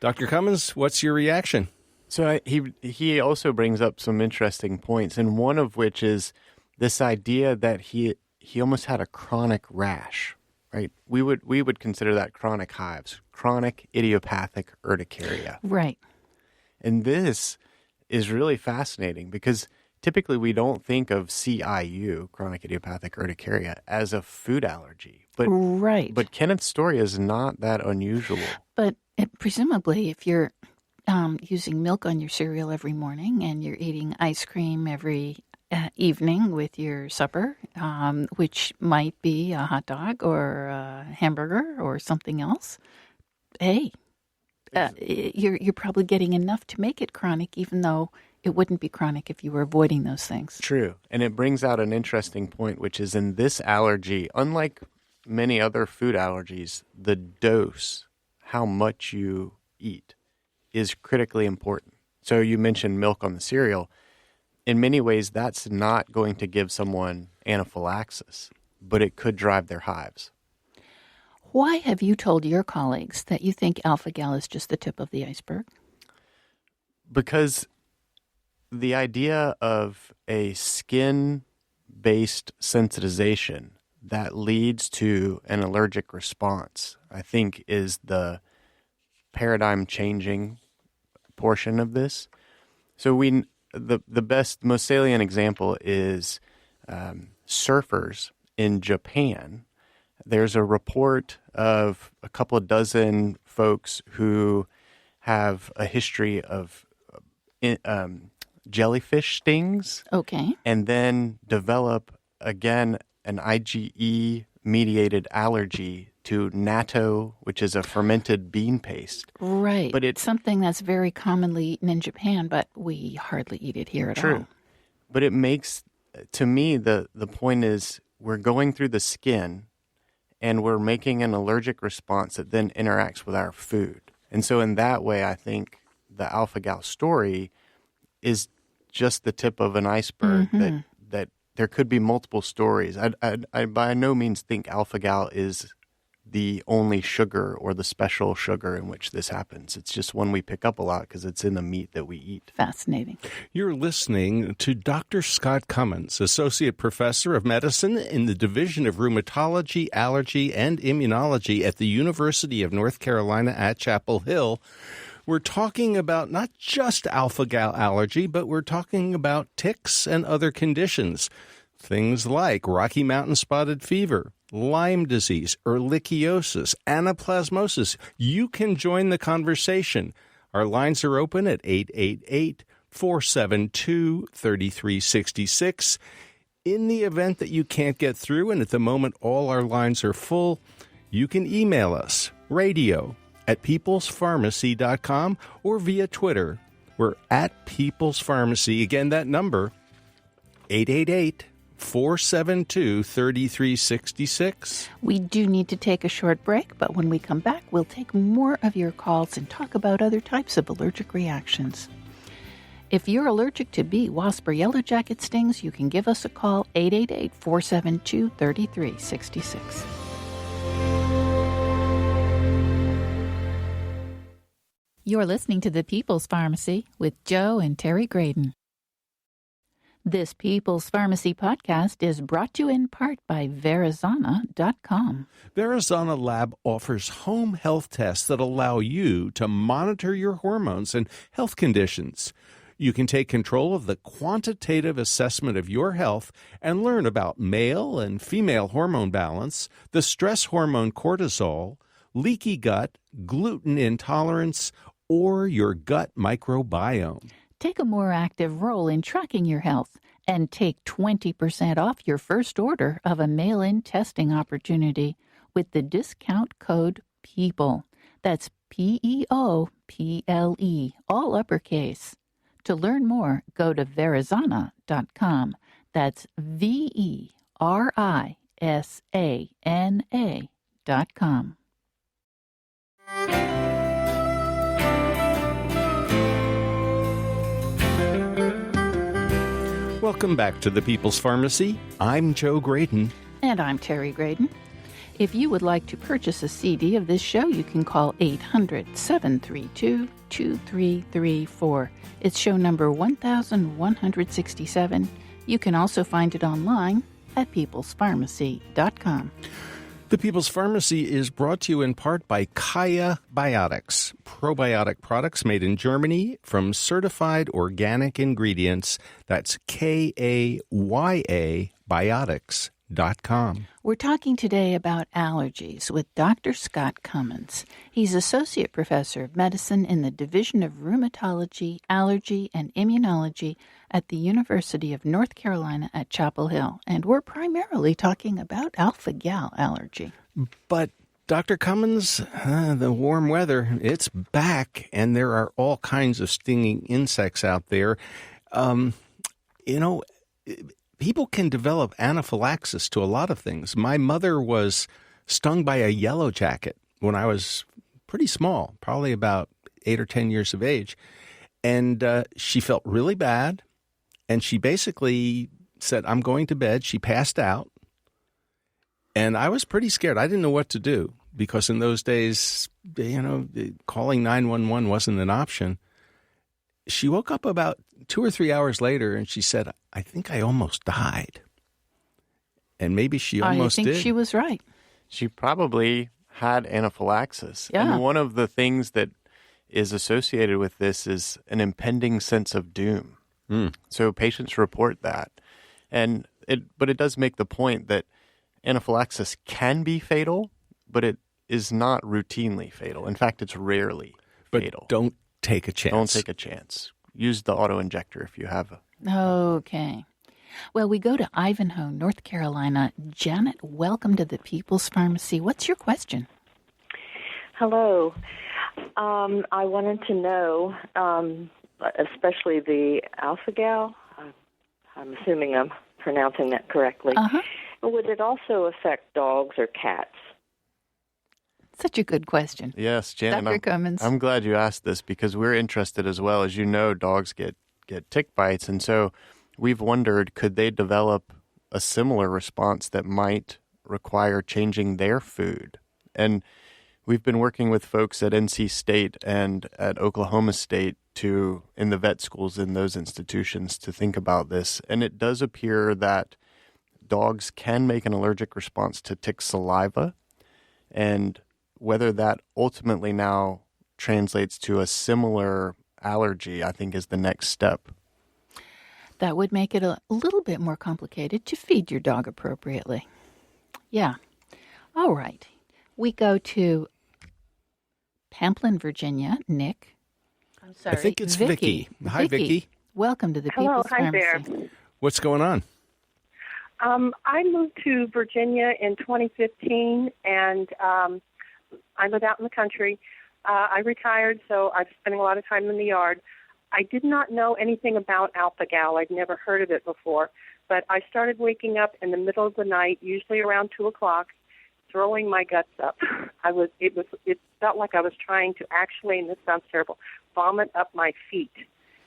Dr. Cummins, what's your reaction? So he also brings up some interesting points, and one of which is this idea that he almost had a chronic rash, right? We would consider that chronic hives, chronic idiopathic urticaria. Right. And this is really fascinating because typically we don't think of CIU, chronic idiopathic urticaria, as a food allergy. But Kenneth's story is not that unusual. But presumably if you're using milk on your cereal every morning and you're eating ice cream every evening with your supper, which might be a hot dog or a hamburger or something else, hey, you're probably getting enough to make it chronic, even though it wouldn't be chronic if you were avoiding those things. True. And it brings out an interesting point, which is in this allergy, unlike many other food allergies, the dose, how much you eat, is critically important. So you mentioned milk on the cereal. In many ways, that's not going to give someone anaphylaxis, but it could drive their hives. Why have you told your colleagues that you think alpha-gal is just the tip of the iceberg? Because the idea of a skin-based sensitization that leads to an allergic response, I think, is the paradigm-changing portion of this. So the best, most salient example is surfers in Japan. There's a report of a couple of dozen folks who have a history of jellyfish stings. Okay. And then develop, again, an IgE-mediated allergy to natto, which is a fermented bean paste. Right. But it's something that's very commonly eaten in Japan, but we hardly eat it here at all. True. But it makes, to me, the point is we're going through the skin and we're making an allergic response that then interacts with our food. And so in that way, I think the alpha-gal story is just the tip of an iceberg, that there could be multiple stories. I by no means think alpha-gal is the only sugar or the special sugar in which this happens. It's just one we pick up a lot because it's in the meat that we eat. Fascinating. You're listening to Dr. Scott Cummins, Associate Professor of Medicine in the Division of Rheumatology, Allergy, and Immunology at the University of North Carolina at Chapel Hill. We're talking about not just alpha-gal allergy, but we're talking about ticks and other conditions. Things like Rocky Mountain spotted fever, Lyme disease, ehrlichiosis, anaplasmosis. You can join the conversation. Our lines are open at 888-472-3366. In the event that you can't get through, and at the moment all our lines are full, you can email us, radio@peoplespharmacy.com, or via Twitter. We're at People's Pharmacy. Again, that number, 888-472-3366. We do need to take a short break, but when we come back, we'll take more of your calls and talk about other types of allergic reactions. If you're allergic to bee, wasp, or yellow jacket stings, you can give us a call, 888-472-3366. You're listening to the People's Pharmacy with Joe and Terry Graydon. This People's Pharmacy podcast is brought to you in part by Verizana.com. Verizana Lab offers home health tests that allow you to monitor your hormones and health conditions. You can take control of the quantitative assessment of your health and learn about male and female hormone balance, the stress hormone cortisol, leaky gut, gluten intolerance, or your gut microbiome. Take a more active role in tracking your health and take 20% off your first order of a mail-in testing opportunity with the discount code PEOPLE. That's PEOPLE, all uppercase. To learn more, go to Verizana.com. That's VERISANA.com. Welcome back to the People's Pharmacy. I'm Joe Graydon. And I'm Terry Graydon. If you would like to purchase a CD of this show, you can call 800-732-2334. It's show number 1167. You can also find it online at peoplespharmacy.com. The People's Pharmacy is brought to you in part by Kaya Biotics, probiotic products made in Germany from certified organic ingredients. That's Kaya Biotics.com. We're talking today about allergies with Dr. Scott Cummins. He's Associate Professor of Medicine in the Division of Rheumatology, Allergy, and Immunology at the University of North Carolina at Chapel Hill. And we're primarily talking about alpha-gal allergy. But Dr. Cummins, the warm weather, it's back, and there are all kinds of stinging insects out there. People can develop anaphylaxis to a lot of things. My mother was stung by a yellow jacket when I was pretty small, probably about 8 or 10 years of age. And she felt really bad. And she basically said, I'm going to bed. She passed out. And I was pretty scared. I didn't know what to do because in those days, calling 911 wasn't an option. She woke up about 2 or 3 hours later and she said, I think I almost died. And maybe she almost did. I think she was right. She probably had anaphylaxis. Yeah. And one of the things that is associated with this is an impending sense of doom. So patients report that. But it does make the point that anaphylaxis can be fatal, but it is not routinely fatal. In fact, it's rarely fatal. But don't take a chance. Don't take a chance. Use the auto-injector if you have a... Okay. Well, we go to Ivanhoe, North Carolina. Janet, welcome to the People's Pharmacy. What's your question? Hello. I wanted to know, especially the alpha-gal, I'm assuming I'm pronouncing that correctly, would it also affect dogs or cats? Such a good question. Yes, Janet. Dr. Cummins. I'm glad you asked this because we're interested as well. As you know, dogs get tick bites, and so we've wondered, could they develop a similar response that might require changing their food? And we've been working with folks at NC State and at Oklahoma State in the vet schools in those institutions to think about this. And it does appear that dogs can make an allergic response to tick saliva, and whether that ultimately now translates to a similar allergy, I think, is the next step. That would make it a little bit more complicated to feed your dog appropriately. Yeah. All right. We go to Pamplin, Virginia. Nick. I'm sorry. I think it's Vicky. Hi, Vicky. Welcome to the Hello, People's hi Pharmacy. there. What's going on? I moved to Virginia in 2015, and I live out in the country. I retired, so I'm spending a lot of time in the yard. I did not know anything about alpha-gal. I'd never heard of it before, but I started waking up in the middle of the night, usually around 2 o'clock, throwing my guts up. It felt like I was trying to actually, and this sounds terrible, vomit up my feet.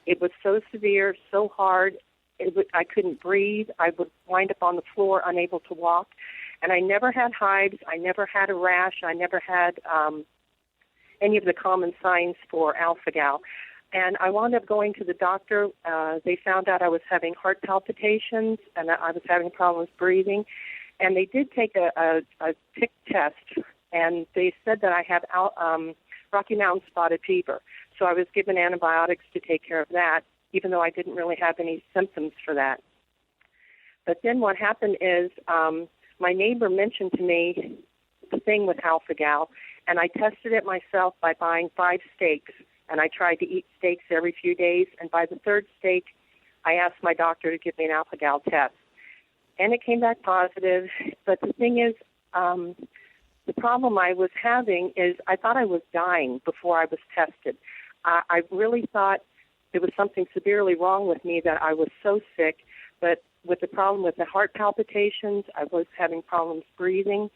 It was so severe, so hard. I couldn't breathe. I would wind up on the floor, unable to walk. And I never had hives. I never had a rash. I never had any of the common signs for alpha-gal. And I wound up going to the doctor. They found out I was having heart palpitations and I was having problems breathing. And they did take a tick test, and they said that I have Rocky Mountain spotted fever. So I was given antibiotics to take care of that, even though I didn't really have any symptoms for that. But then what happened is my neighbor mentioned to me the thing with alpha-gal, and I tested it myself by buying 5 steaks, and I tried to eat steaks every few days, and by the 3rd steak, I asked my doctor to give me an alpha-gal test. And it came back positive, but the thing is, the problem I was having is I thought I was dying before I was tested. I really thought there was something severely wrong with me, that I was so sick, but with the problem with the heart palpitations, I was having problems breathing.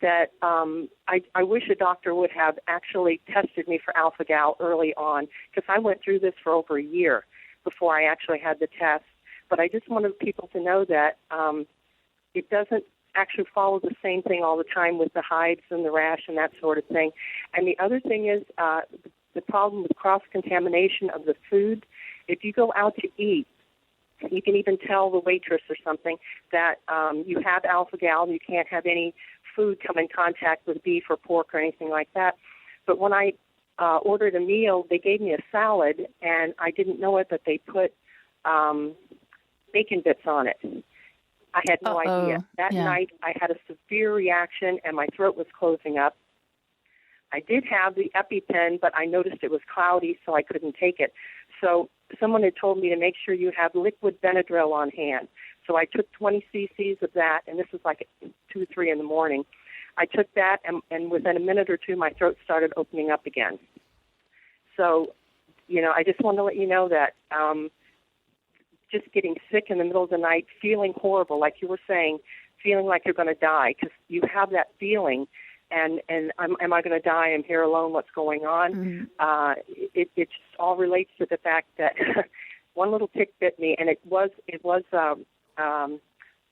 that I wish a doctor would have actually tested me for alpha-gal early on, because I went through this for over a year before I actually had the test. But I just wanted people to know that it doesn't actually follow the same thing all the time with the hives and the rash and that sort of thing. And the other thing is the problem with cross-contamination of the food. If you go out to eat, you can even tell the waitress or something that you have alpha-gal and you can't have any food come in contact with beef or pork or anything like that. But when I ordered a meal, they gave me a salad, and I didn't know it, but they put bacon bits on it. I had no idea. That night, I had a severe reaction, and my throat was closing up. I did have the EpiPen, but I noticed it was cloudy, so I couldn't take it. So someone had told me to make sure you have liquid Benadryl on hand. So I took 20 cc's of that, and this was like at 2 or 3 in the morning. I took that, and within a minute or two, my throat started opening up again. So, I just want to let you know that just getting sick in the middle of the night, feeling horrible, like you were saying, feeling like you're going to die, because you have that feeling, and am I going to die? I'm here alone. What's going on? Mm-hmm. It just all relates to the fact that one little tick bit me, and it was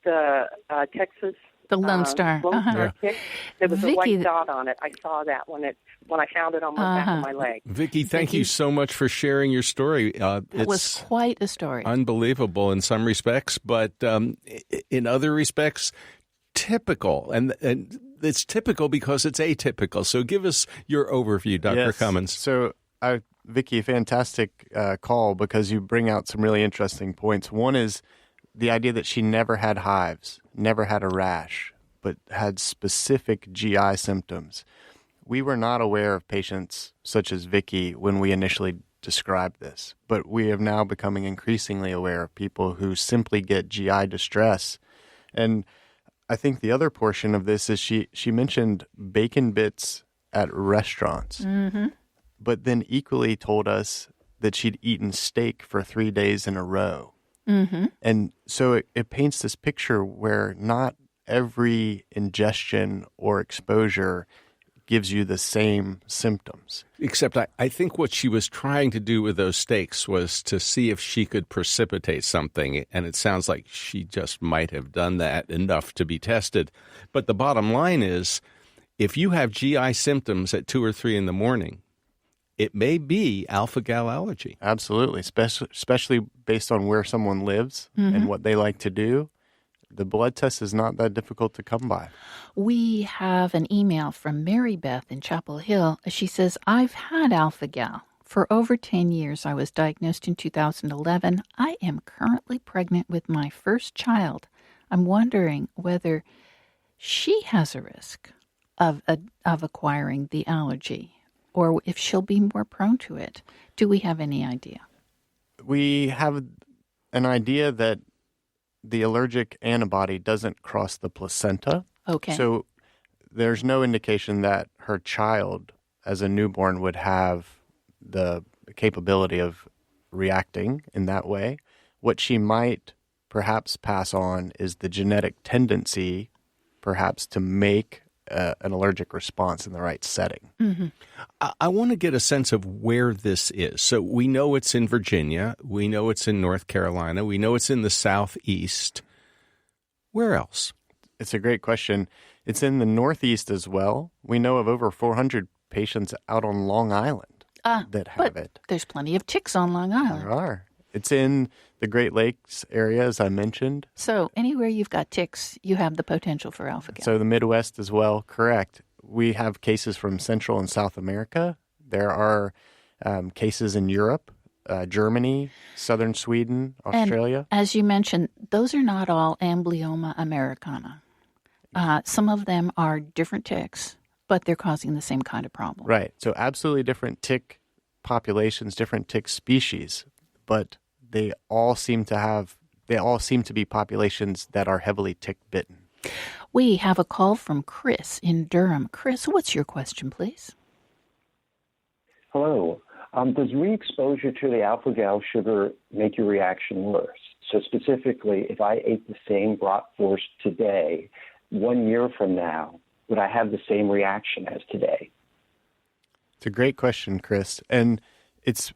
the Texas. The Lone Star. Lone Star tick. There was a white dot on it. I saw that when I found it on my back of my leg. Vicki, thank you so much for sharing your story. It was quite a story. Unbelievable in some respects, but in other respects, typical. And it's typical because it's atypical. So give us your overview, Dr. Cummins. So, Vicki, fantastic call, because you bring out some really interesting points. One is the idea that she never had hives, never had a rash, but had specific GI symptoms. We were not aware of patients such as Vicki when we initially described this, but we are now becoming increasingly aware of people who simply get GI distress. And I think the other portion of this is she mentioned bacon bits at restaurants, but then equally told us that she'd eaten steak for 3 days in a row. Mm-hmm. And so it paints this picture where not every ingestion or exposure gives you the same symptoms. Except I think what she was trying to do with those steaks was to see if she could precipitate something, and it sounds like she just might have done that enough to be tested. But the bottom line is, if you have GI symptoms at 2 or 3 in the morning, it may be alpha-gal allergy. Absolutely, especially based on where someone lives and what they like to do. The blood test is not that difficult to come by. We have an email from Mary Beth in Chapel Hill. She says, I've had alpha-gal for over 10 years. I was diagnosed in 2011. I am currently pregnant with my first child. I'm wondering whether she has a risk of acquiring the allergy, or if she'll be more prone to it. Do we have any idea? We have an idea that the allergic antibody doesn't cross the placenta. Okay. So there's no indication that her child, as a newborn, would have the capability of reacting in that way. What she might perhaps pass on is the genetic tendency, perhaps, to make an allergic response in the right setting. Mm-hmm. I want to get a sense of where this is. So we know it's in Virginia. We know it's in North Carolina. We know it's in the Southeast. Where else? It's a great question. It's in the Northeast as well. We know of over 400 patients out on Long Island that have it. There's plenty of ticks on Long Island. There are. It's in the Great Lakes area, as I mentioned. So anywhere you've got ticks, you have the potential for alpha-gal. So the Midwest as well, correct. We have cases from Central and South America. There are cases in Europe, Germany, southern Sweden, Australia. And as you mentioned, those are not all Amblyomma americana. Some of them are different ticks, but they're causing the same kind of problem. Right. So absolutely different tick populations, different tick species, but they all seem to be populations that are heavily tick-bitten. We have a call from Chris in Durham. Chris, what's your question, please? Hello. Does re-exposure to the alpha-gal sugar make your reaction worse? So specifically, if I ate the same bratwurst today, 1 year from now, would I have the same reaction as today? It's a great question, Chris. And it's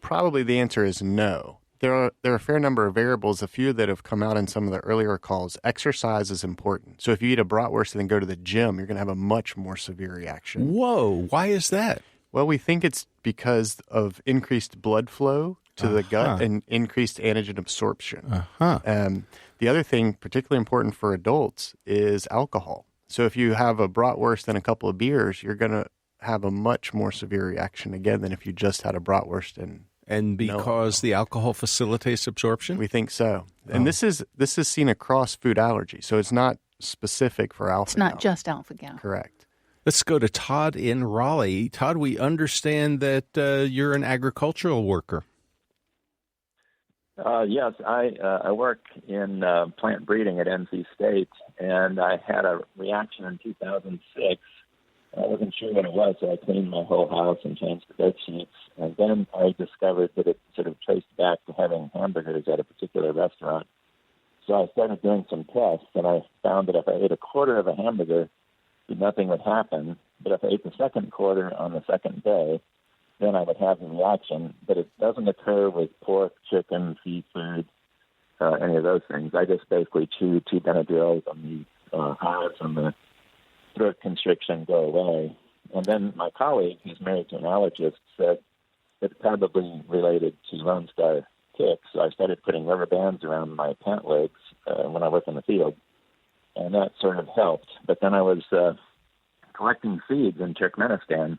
probably the answer is no. There are a fair number of variables, a few that have come out in some of the earlier calls. Exercise is important. So if you eat a bratwurst and then go to the gym, you're going to have a much more severe reaction. Whoa, why is that? Well, we think it's because of increased blood flow to the gut and increased antigen absorption. The other thing, particularly important for adults, is alcohol. So if you have a bratwurst and a couple of beers, you're going to have a much more severe reaction again than if you just had a bratwurst and because the alcohol facilitates absorption? We think so. And this is seen across food allergy, so it's not specific for alpha-gal. It's not just alpha-gal. Correct. Let's go to Todd in Raleigh. Todd, we understand that you're an agricultural worker. Yes, I work in plant breeding at NC State, and I had a reaction in 2006. I wasn't sure what it was, so I cleaned my whole house and changed the bed sheets. And then I discovered that it sort of traced back to having hamburgers at a particular restaurant. So I started doing some tests, and I found that if I ate a quarter of a hamburger, nothing would happen. But if I ate the second quarter on the second day, then I would have the reaction. But it doesn't occur with pork, chicken, seafood, any of those things. I just basically chew 2 Benadryls, and the hives and the throat constriction go away. And then my colleague, who's married to an allergist, said it's probably related to Lone Star ticks. So I started putting rubber bands around my pant legs when I work in the field, and that sort of helped. But then I was collecting seeds in Turkmenistan,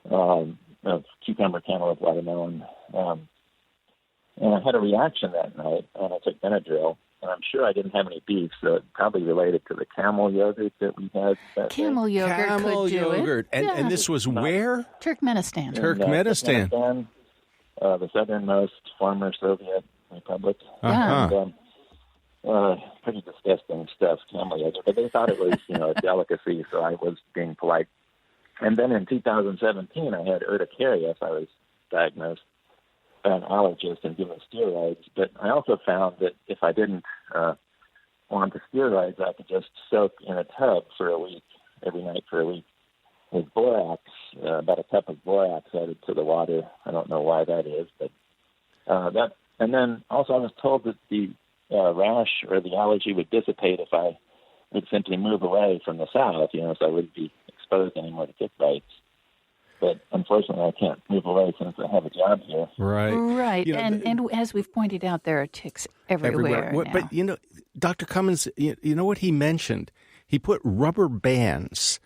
of cucumber, cantaloupe, watermelon, and I had a reaction that night, and I took Benadryl. And I'm sure I didn't have any beef, so it probably related to the camel yogurt that we had. Camel yogurt could do it. And this was where? Turkmenistan. Turkmenistan. The southernmost former Soviet republic. Yeah. And, pretty disgusting stuff, camel yogurt. But they thought it was, a delicacy, so I was being polite. And then in 2017, I had urticaria. I was diagnosed by an allergist and given steroids. But I also found that if I didn't want the steroids, I could just soak in a tub for a week, every night for a week, with borax, about a cup of borax added to the water. I don't know why that is, but that. And then also I was told that the rash or the allergy would dissipate if I would simply move away from the south, so I wouldn't be exposed anymore to tick bites. But unfortunately, I can't move away since I have a job here. Right. Right. And as we've pointed out, there are ticks everywhere. Now. But, Dr. Cummins, you know what he mentioned? He put rubber bands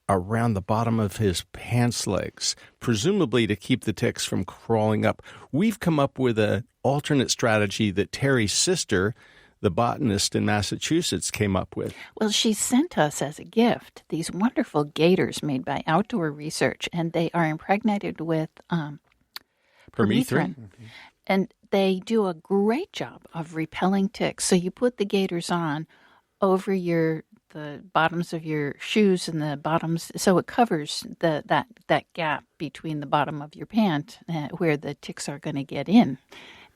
around the bottom of his pants legs, presumably to keep the ticks from crawling up. We've come up with an alternate strategy that Terry's sister, the botanist in Massachusetts, came up with. Well, she sent us as a gift these wonderful gaiters made by Outdoor Research, and they are impregnated with permethrin. And they do a great job of repelling ticks. So you put the gaiters on over the bottoms of your shoes and the bottoms, so it covers that gap between the bottom of your pant where the ticks are going to get in.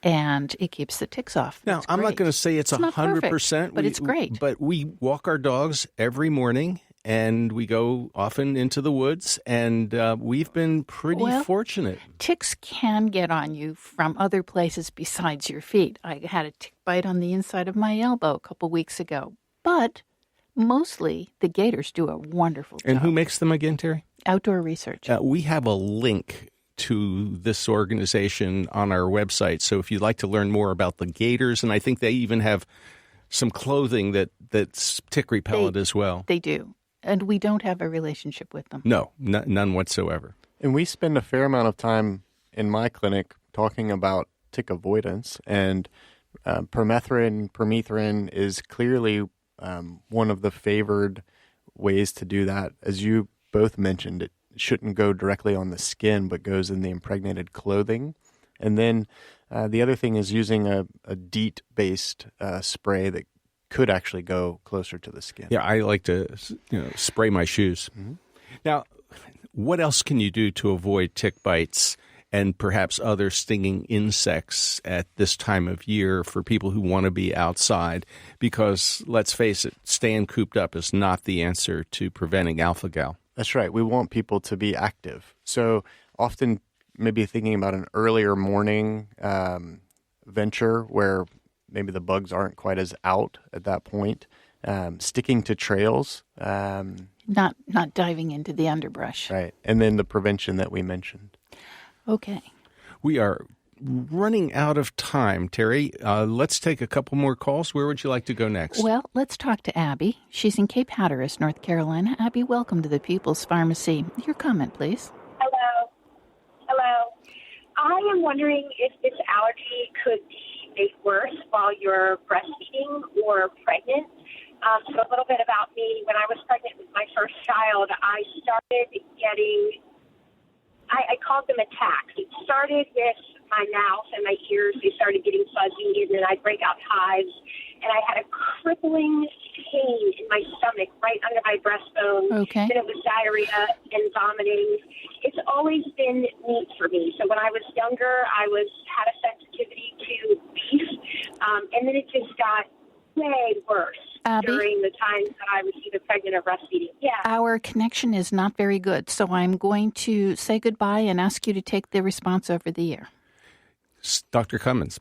And it keeps the ticks off. Now, I'm not going to say it's 100%. But it's great. But we walk our dogs every morning, and we go often into the woods, and we've been pretty fortunate. Ticks can get on you from other places besides your feet. I had a tick bite on the inside of my elbow a couple weeks ago. But mostly the gaiters do a wonderful job. And who makes them again, Terry? Outdoor Research. We have a link to this organization on our website. So if you'd like to learn more about the gaiters, and I think they even have some clothing that's tick repellent as well. They do. And we don't have a relationship with them. No, none whatsoever. And we spend a fair amount of time in my clinic talking about tick avoidance. And permethrin is clearly one of the favored ways to do that. As you both mentioned, it shouldn't go directly on the skin, but goes in the impregnated clothing. And then the other thing is using a DEET-based spray that could actually go closer to the skin. Yeah, I like to spray my shoes. Mm-hmm. Now, what else can you do to avoid tick bites? and perhaps other stinging insects at this time of year for people who want to be outside, because let's face it, staying cooped up is not the answer to preventing alpha-gal. That's right. We want people to be active. So often maybe thinking about an earlier morning venture where maybe the bugs aren't quite as out at that point, sticking to trails. Not diving into the underbrush. Right. And then the prevention that we mentioned. Okay. We are running out of time, Terry. Let's take a couple more calls. Where would you like to go next? Well, let's talk to Abby. She's in Cape Hatteras, North Carolina. Abby, welcome to the People's Pharmacy. Your comment, please. Hello. I am wondering if this allergy could be made worse while you're breastfeeding or pregnant. So a little bit about me. When I was pregnant with my first child, I started getting, I called them attacks. It started with my mouth and my ears. They started getting fuzzy, and then I'd break out hives. And I had a crippling pain in my stomach right under my breastbone. Okay. Then it was diarrhea and vomiting. It's always been meat for me. So when I was younger, I had a sensitivity to beef, and then it just got way worse. Abby? During the times that I was either pregnant or breastfeeding. Yeah. Our connection is not very good, so I'm going to say goodbye and ask you to take the response over the air. Dr. Cummins.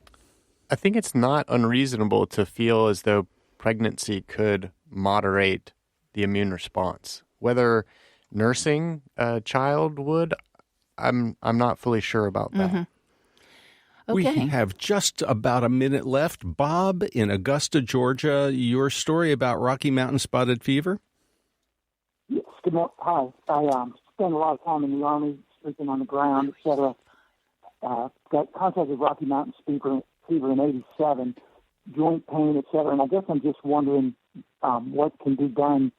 I think it's not unreasonable to feel as though pregnancy could moderate the immune response. Whether nursing a child would, I'm not fully sure about that. Mm-hmm. Okay. We have just about a minute left. Bob in Augusta, Georgia, your story about Rocky Mountain spotted fever? Yes, good morning. Hi. I spent a lot of time in the Army, sleeping on the ground, et cetera. Got contracted Rocky Mountain fever in 87, joint pain, et cetera. And I guess I'm just wondering what can be done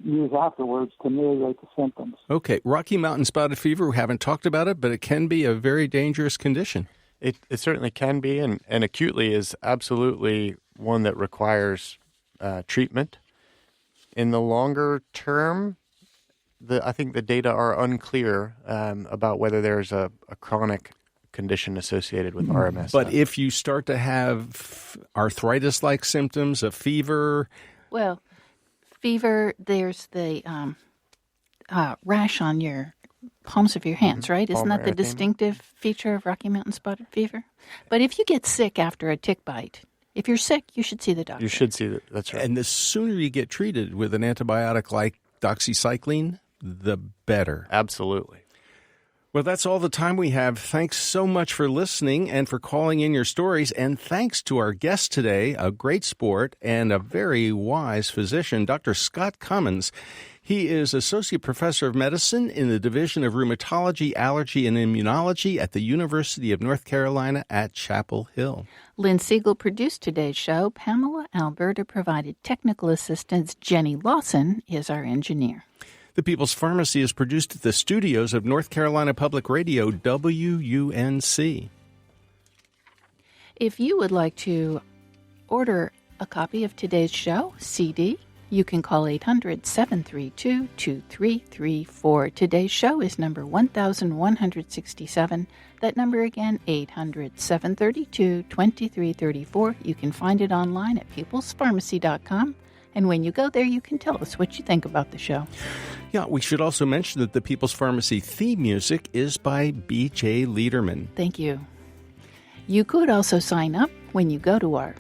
years afterwards to ameliorate the symptoms. Okay. Rocky Mountain spotted fever, we haven't talked about it, but it can be a very dangerous condition. It certainly can be, and acutely is absolutely one that requires treatment. In the longer term, I think the data are unclear about whether there's a chronic condition associated with RMS. But if you start to have arthritis-like symptoms, a fever... Well, fever, there's the rash on your palms of your hands, right? Isn't that the distinctive feature of Rocky Mountain spotted fever? But if you get sick after a tick bite, if you're sick, you should see the doctor. You should see that. That's right. And the sooner you get treated with an antibiotic like doxycycline, the better. Absolutely. Well, that's all the time we have. Thanks so much for listening and for calling in your stories. And thanks to our guest today, a great sport and a very wise physician, Dr. Scott Cummins. He is Associate Professor of Medicine in the Division of Rheumatology, Allergy, and Immunology at the University of North Carolina at Chapel Hill. Lynn Siegel produced today's show. Pamela Alberta provided technical assistance. Jenny Lawson is our engineer. The People's Pharmacy is produced at the studios of North Carolina Public Radio, WUNC. If you would like to order a copy of today's show, CD, you can call 800-732-2334. Today's show is number 1167. That number again, 800-732-2334. You can find it online at peoplespharmacy.com. And when you go there, you can tell us what you think about the show. Yeah, we should also mention that the People's Pharmacy theme music is by B.J. Liederman. Thank you. You could also sign up when you go to our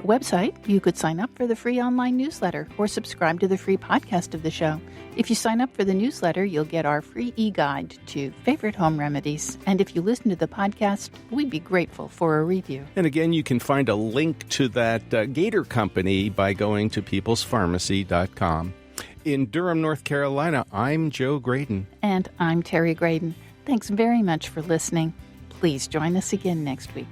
website. You could sign up for the free online newsletter or subscribe to the free podcast of the show. If you sign up for the newsletter, you'll get our free e-guide to favorite home remedies. And if you listen to the podcast, we'd be grateful for a review. And again, you can find a link to that Gator Company by going to peoplespharmacy.com. In Durham, North Carolina, I'm Joe Graydon. And I'm Terry Graydon. Thanks very much for listening. Please join us again next week.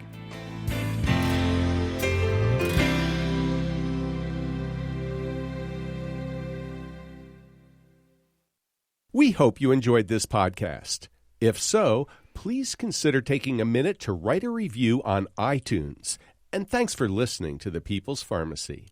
We hope you enjoyed this podcast. If so, please consider taking a minute to write a review on iTunes. And thanks for listening to The People's Pharmacy.